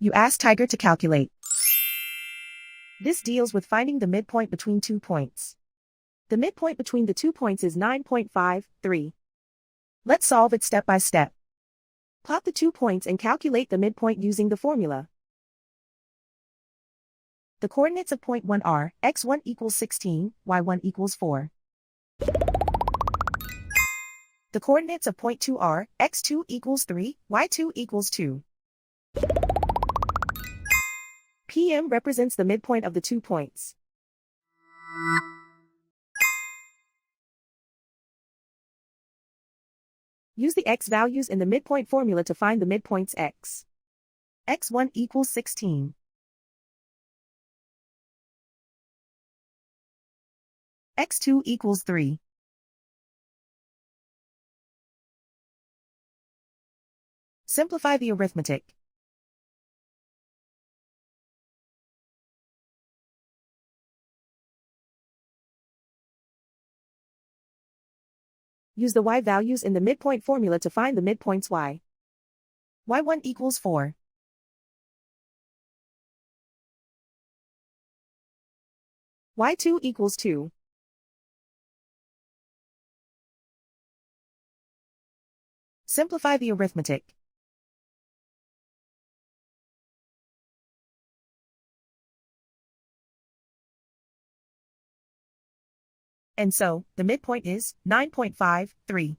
You ask Tiger to calculate. This deals with finding the midpoint between 2 points. The midpoint between the 2 points is 9.53. Let's solve it step by step. Plot the 2 points and calculate the midpoint using the formula. The coordinates of point 1 are x1 equals 16, y1 equals 4. The coordinates of point 2 are x2 equals 3, y2 equals 2. PM represents the midpoint of the 2 points. Use the x values in the midpoint formula to find the midpoints x. x1 equals 16. x2 equals 3. Simplify the arithmetic. Use the y values in the midpoint formula to find the midpoints y. y1 equals 4. y2 equals 2. Simplify the arithmetic. And so, the midpoint is 9.53.